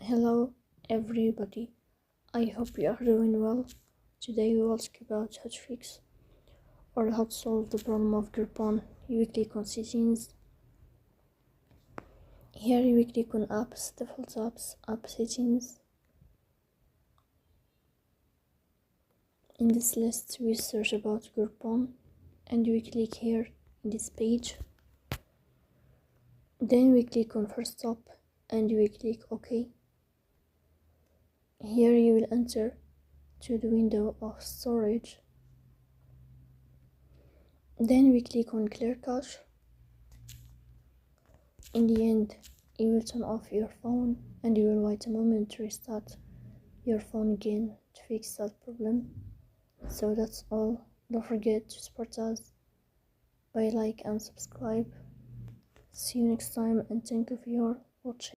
Hello everybody, I hope you are doing well. Today we will speak about how to fix or how to solve the problem of Groupon. You will click on settings. Here you will click on apps, default apps, app settings. In this list we search about Groupon and you will click here in this page. Then we click on first stop and you will click OK. Here you will enter to the window of storage. Then we click on clear cache. In the end, you will turn off your phone and you will wait a moment to restart your phone again to fix that problem. So that's all. Don't forget to support us by like and subscribe. See you next time and thank you for your watching.